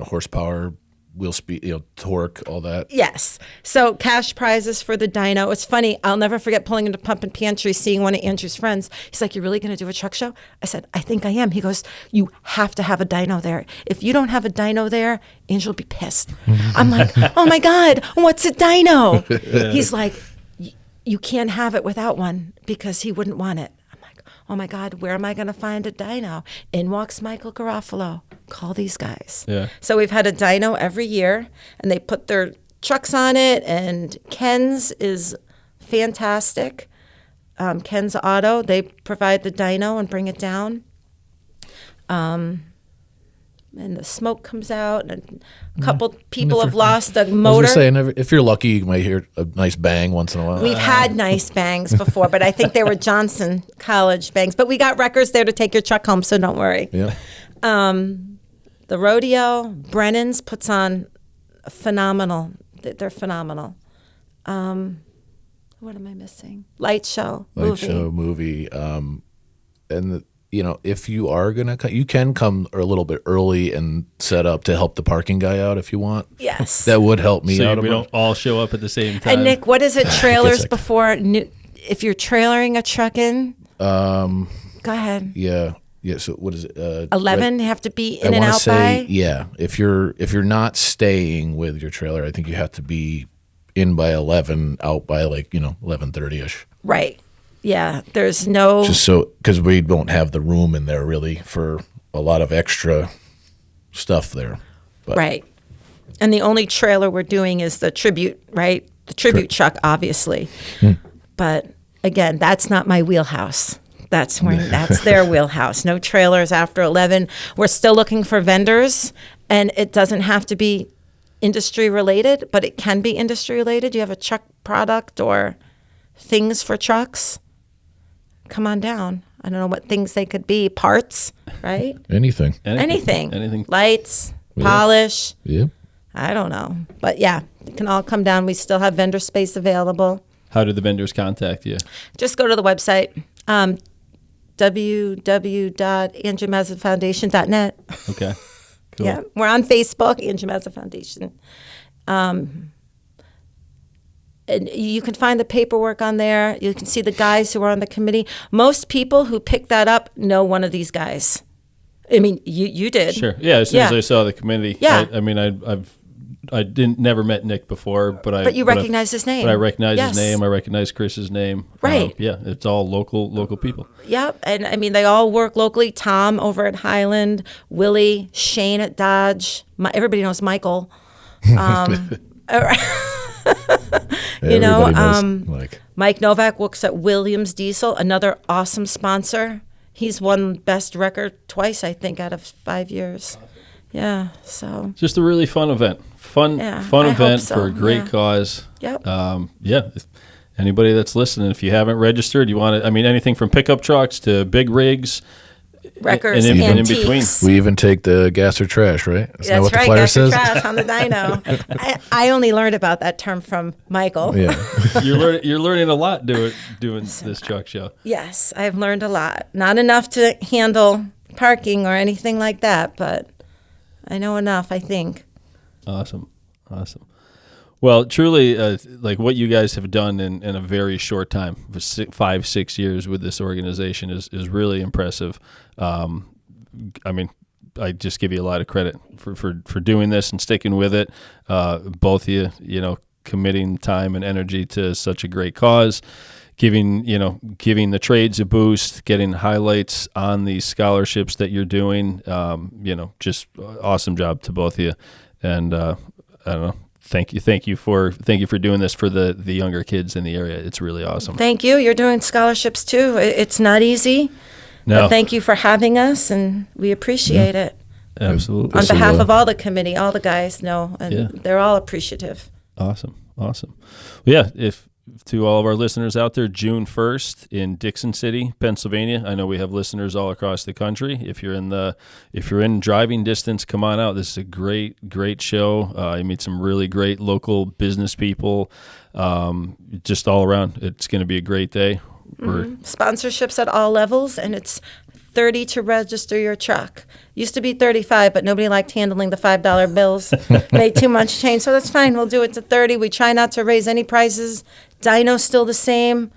horsepower, wheel speed, torque, all that. Yes. So cash prizes for the dyno. It's funny. I'll never forget pulling into Pump and Pantry, seeing one of Andrew's friends. He's like, "You're really going to do a truck show?" I said, "I think I am." He goes, "You have to have a dyno there. If you don't have a dyno there, Andrew will be pissed." I'm like, "Oh my God, what's a dyno?" He's like, "You can't have it without one," because he wouldn't want it. I'm like, "Oh my God, where am I going to find a dyno?" In walks Michael Garofalo. Call these guys. Yeah. So we've had a dyno every year, and they put their trucks on it, and Ken's is fantastic. Ken's Auto, they provide the dyno and bring it down. And the smoke comes out, and a couple people have lost a I was motor. just saying, if you're lucky, you might hear a nice bang once in a while. We've had nice bangs before, but I think they were Johnson College bangs. But we got wreckers there to take your truck home, so don't worry. Yeah. The rodeo, Brennan's puts on phenomenal. They're phenomenal. What am I missing? Light show, movie. And if you are gonna, you can come a little bit early and set up to help the parking guy out if you want. Yes. That would help me So out. we don't all show up at the same time. And Nick, what is it? Trailers like- before? If you're trailering a truck in, go ahead. Yeah. So what is it? 11 have to be in I and wanna out say, by. yeah. If you're not staying with your trailer, I think you have to be in by 11, out by 11:30ish. Right. Yeah. There's no. Just so, because we don't have the room in there really for a lot of extra stuff there. But Right. And the only trailer we're doing is the tribute, right? The tribute truck, obviously. But again, that's not my wheelhouse. That's their wheelhouse. No trailers after 11. We're still looking for vendors, and it doesn't have to be industry related, but it can be industry related. You have a truck product or things for trucks? Come on down. I don't know what things they could be. Parts, right? Anything. Anything. Lights, polish. Yep. I don't know. But yeah, it can all come down. We still have vendor space available. How do the vendors contact you? Just go to the website, www.andrewmazzafoundation.net. Okay. Cool. Yeah, we're on Facebook, Andrew Mazza Foundation. And you can find the paperwork on there. You can see the guys who are on the committee. Most people who pick that up know one of these guys. I mean, you did. Sure. Yeah. As soon as I saw the committee. Yeah. I never met Nick before, but you recognize his name. But I recognize Yes. his name. I recognize Chris's name. Right. Yeah. It's all local people. Yep, and I mean, they all work locally. Tom over at Highland, Willie, Shane at Dodge. Everybody knows Michael. Everybody knows, Mike Novak works at Williams Diesel, another awesome sponsor. He's won best record twice, I think, out of 5 years. Yeah, so. Just a really fun event. Fun I event hope so, for a great yeah. cause. Yep. Anybody that's listening, if you haven't registered, you want to, anything from pickup trucks to big rigs. Wreckers, and in antiques. between. we even take the gas or trash, right? Isn't that what the right, flyer gas or says? trash on the dyno. I only learned about that term from Michael. Yeah. You're learning a lot doing this truck show. Yes, I've learned a lot. Not enough to handle parking or anything like that, but I know enough, I think. Awesome. Well, truly, like what you guys have done in a very short time, for 5-6 years with this organization is really impressive. I just give you a lot of credit for doing this and sticking with it. Both of you, committing time and energy to such a great cause, giving the trades a boost, getting highlights on these scholarships that you're doing. Just awesome job to both of you. And I don't know. Thank you for doing this for the younger kids in the area. It's really awesome. Thank you. You're doing scholarships too. It's not easy. No. But thank you for having us, and we appreciate it. Absolutely. On behalf of all the committee, all the guys know, and they're all appreciative. Awesome. Well, yeah, if to all of our listeners out there, June 1st in Dickson City, Pennsylvania. I know we have listeners all across the country. If you're in driving distance, come on out. This is a great show. You meet some really great local business people. Just all around, it's going to be a great day. Sponsorships at all levels, and it's $30 to register your truck. Used to be $35, but nobody liked handling the $5 bills. Made too much change, so that's fine. We'll do it to $30. We try not to raise any prices. Dyno's still the same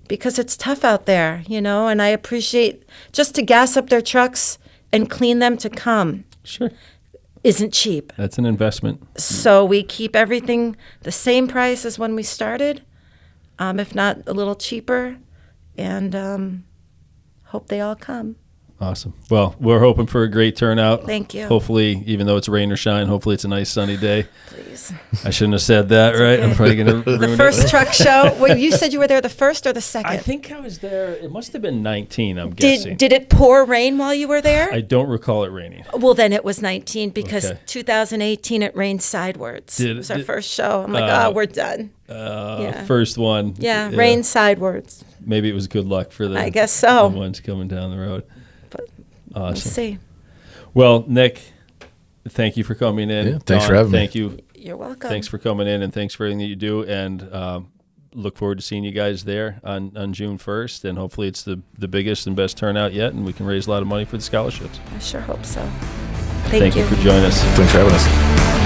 because it's tough out there, you know, and I appreciate just to gas up their trucks and clean them to come. Sure. Isn't cheap. That's an investment. So we keep everything the same price as when we started, if not a little cheaper, and hope they all come. Awesome. Well, we're hoping for a great turnout. Thank you. Hopefully, even though it's rain or shine, hopefully it's a nice sunny day. Please. I shouldn't have said that, right? okay. I'm probably going to ruin The first it. truck show. Wait, you said you were there the first or the second? I think I was there. It must have been 19, I'm guessing. Did it pour rain while you were there? I don't recall it raining. Well, then it was 19 because Okay. 2018 it rained sideways. It was our first show. I'm like, we're done. Yeah. First one. Yeah, rain sideways. Maybe it was good luck for the, I guess so. the ones coming down the road. But Awesome. we'll see. Well, Nick, thank you for coming in. Yeah, thanks Dawn, for having me. Thank you. You're welcome. Thanks for coming in, and thanks for everything that you do. And look forward to seeing you guys there on June 1st. And hopefully it's the biggest and best turnout yet, and we can raise a lot of money for the scholarships. I sure hope so. Thank you for joining us. Thanks for having us.